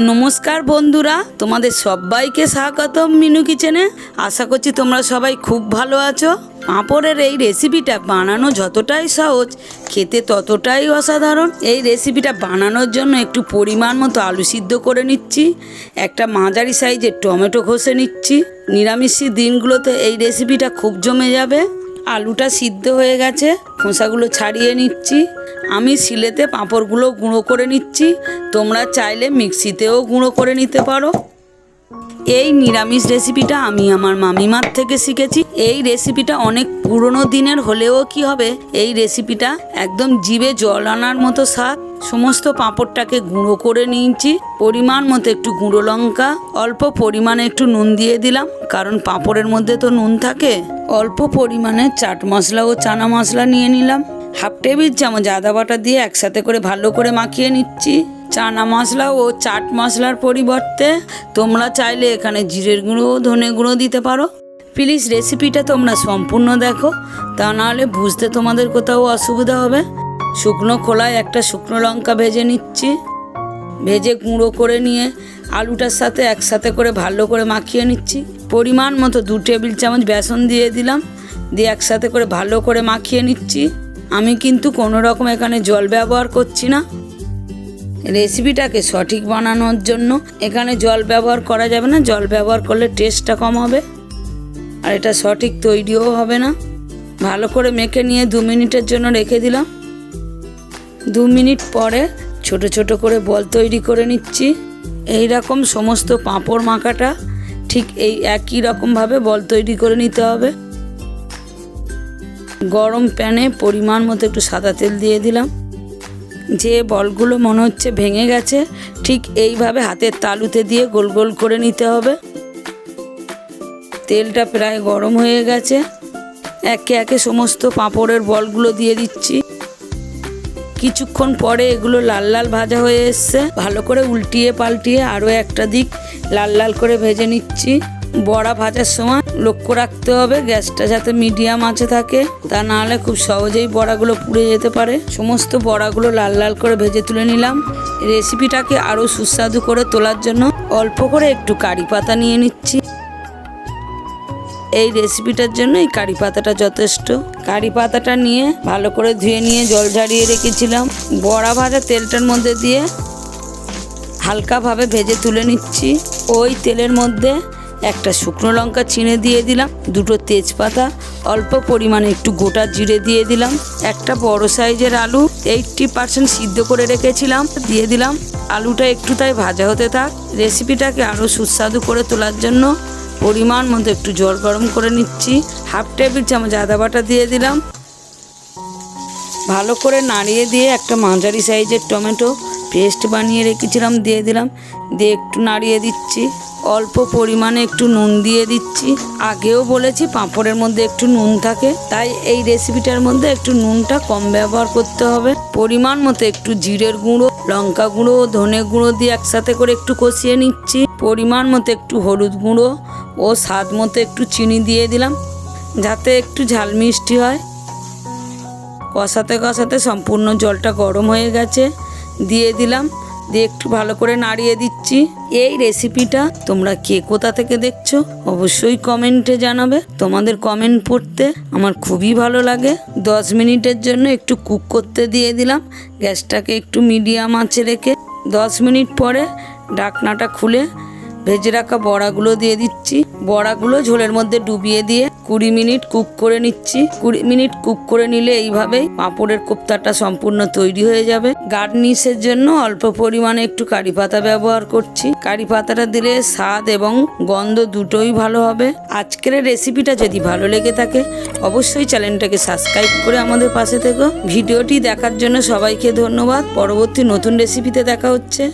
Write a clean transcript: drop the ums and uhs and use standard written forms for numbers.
নমস্কার বন্ধুরা, তোমাদের সবাইকে স্বাগতম মিনু কিচেনে। আশা করছি তোমরা সবাই খুব ভালো আছো। পাঁপড়ের এই রেসিপিটা বানানো যতটাই সহজ, খেতে ততটাই অসাধারণ। এই রেসিপিটা বানানোর জন্য একটু পরিমাণ মতো আলু সিদ্ধ করে নিচ্ছি, একটা মাঝারি সাইজের টমেটো ঘষে নিচ্ছি। নিরামিষি দিনগুলোতে এই রেসিপিটা খুব জমে যাবে। আলুটা সিদ্ধ হয়ে গেছে, খোসাগুলো ছাড়িয়ে নিচ্ছি। আমি শিলেতে পাঁপড়গুলো গুঁড়ো করে নিচ্ছি, তোমরা চাইলে মিক্সিতেও গুঁড়ো করে নিতে পারো। এই নিরামিষ রেসিপিটা আমি আমার মামিমার থেকে শিখেছি। এই রেসিপিটা অনেক পুরনো দিনের হলেও কি হবে, এই রেসিপিটা একদম জিভে জল আনার মতো স্বাদ। সমস্ত পাঁপড়টাকে গুঁড়ো করে নিয়েছি। পরিমাণ মতো একটু গুঁড়ো লঙ্কা, অল্প পরিমাণে একটু নুন দিয়ে দিলাম, কারণ পাঁপড়ের মধ্যে তো নুন থাকে। অল্প পরিমাণে চাট মশলা ও চানা মশলা নিয়ে নিলাম। হাফ টেবিল চামচ আদা বাটা দিয়ে একসাথে করে ভালো করে মাখিয়ে নিচ্ছি। চানা মশলা ও চাট মশলার পরিবর্তে তোমরা চাইলে এখানে জিরের গুঁড়ো ও ধনে গুঁড়ো দিতে পারো। প্লিজ রেসিপিটা তোমরা সম্পূর্ণ দেখো, তা নাহলে বুঝতে তোমাদের কোথাও অসুবিধা হবে। শুকনো খোলায় একটা শুকনো লঙ্কা ভেজে নিচ্ছি। ভেজে গুঁড়ো করে নিয়ে আলুটার সাথে একসাথে করে ভালো করে মাখিয়ে নিচ্ছি। পরিমাণ মতো 2 টেবিল চামচ বেসন দিয়ে দিলাম, দিয়ে একসাথে করে ভালো করে মাখিয়ে নিচ্ছি। আমি কিন্তু কোনো রকম এখানে জল ব্যবহার করছি না। রেসিপিটাকে সঠিক বানানোর জন্য এখানে জল ব্যবহার করা যাবে না, জল ব্যবহার করলে টেস্টটা কম হবে আর এটা সঠিক তৈরিও হবে না। ভালো করে মেখে নিয়ে 2 মিনিটের জন্য রেখে দিলাম। 2 মিনিট পরে ছোট ছোট করে বল তৈরি করে নিচ্ছি। এই রকম সমস্ত পাঁপড় মাখাটা ঠিক এই একই রকমভাবে বল তৈরি করে নিতে হবে। গরম প্যানে পরিমাণ মতো একটু সাদা তেল দিয়ে দিলাম। যে বলগুলো মনে হচ্ছে ভেঙে গেছে, ঠিক এইভাবে হাতের তালুতে দিয়ে গোল গোল করে নিতে হবে। তেলটা প্রায় গরম হয়ে গেছে, একে একে সমস্ত পাঁপড়ের বলগুলো দিয়ে দিচ্ছি। কিছুক্ষণ পরে এগুলো লাল লাল ভাজা হয়ে এসছে। ভালো করে উল্টিয়ে পাল্টিয়ে আরও একটা দিক লাল লাল করে ভেজে নিচ্ছি। বড়া ভাজার সময় লক্ষ্য রাখতে হবে গ্যাসটা যাতে মিডিয়াম আঁচে থাকে, তা নাহলে খুব সহজেই বড়াগুলো পুড়ে যেতে পারে। সমস্ত বড়াগুলো লাল লাল করে ভেজে তুলে নিলাম। রেসিপিটাকে আরও সুস্বাদু করে তোলার জন্য অল্প করে একটু কারি পাতা নিয়ে নিচ্ছি। এই রেসিপিটার জন্য এই কারি পাতাটা যথেষ্ট। কারি পাতাটা নিয়ে ভালো করে ধুয়ে নিয়ে জল ঝারিয়ে রেখেছিলাম। বড়া ভাজা তেলটার মধ্যে দিয়ে হালকাভাবে ভেজে তুলে নিচ্ছি। ওই তেলের মধ্যে একটা শুকনো লঙ্কা চিড়ে দিয়ে দিলাম, 2টো তেজপাতা, অল্প পরিমাণে একটু গোটা জিরে দিয়ে দিলাম। একটা বড় সাইজের আলু 80% সিদ্ধ করে রেখেছিলাম, দিয়ে দিলাম। আলুটা একটু তাই ভাজা হতে থাক। রেসিপিটাকে আরও সুস্বাদু করে তোলার জন্য পরিমাণ মতো একটু জল গরম করে নিচ্ছি। হাফ টেবিল চামচ আদা বাটা দিয়ে দিলাম। ভালো করে নাড়িয়ে দিয়ে একটা মাঝারি সাইজের টমেটো পেস্ট বানিয়ে রেখেছিলাম দিয়ে দিলাম, দিয়ে একটু নাড়িয়ে দিচ্ছি। অল্প পরিমাণে একটু নুন দিয়ে দিচ্ছি। আগেও বলেছি পাঁপড়ের মধ্যে একটু নুন থাকে, তাই এই রেসিপিটার মধ্যে একটু নুনটা কম ব্যবহার করতে হবে। পরিমাণ মতো একটু জিরের গুঁড়ো, লঙ্কা গুঁড়ো ও ধনে গুঁড়ো দিয়ে একসাথে করে একটু কষিয়ে নিচ্ছি। পরিমাণ মতো একটু হলুদ গুঁড়ো ও স্বাদ মতো একটু চিনি দিয়ে দিলাম, যাতে একটু ঝাল মিষ্টি হয়। কষাতে কষাতে সম্পূর্ণ জলটা গরম হয়ে গেছে, দিয়ে দিলাম। দিয়ে একটু ভালো করে নাড়িয়ে দিচ্ছি। এই রেসিপিটা তোমরা কে কোথা থেকে দেখছো অবশ্যই কমেন্টে জানাবে। তোমাদের কমেন্ট পড়তে আমার খুবই ভালো লাগে। 10 মিনিটের জন্য একটু কুক করতে দিয়ে দিলাম, গ্যাসটাকে একটু মিডিয়াম আঁচে রেখে। 10 মিনিট পরে ঢাকনাটা খুলে ভেজে রাখা বড়াগুলো দিয়ে দিচ্ছি। বড়াগুলো ঝোলের মধ্যে ডুবিয়ে দিয়ে 20 মিনিট কুক করে নিচ্ছি। 20 মিনিট কুক করে নিলে এইভাবেই পাঁপড়ের কোপ্তাটা সম্পূর্ণ তৈরি হয়ে যাবে। গার্নিশের জন্য অল্প পরিমাণে একটু কারি পাতা ব্যবহার করছি। কারি পাতাটা দিলে স্বাদ এবং গন্ধ দুটোই ভালো হবে। আজকের রেসিপিটা যদি ভালো লেগে থাকে অবশ্যই চ্যানেলটাকে সাবস্ক্রাইব করে আমাদের পাশে থেকো। ভিডিওটি দেখার জন্য সবাইকে ধন্যবাদ। পরবর্তী নতুন রেসিপিতে দেখা হচ্ছে।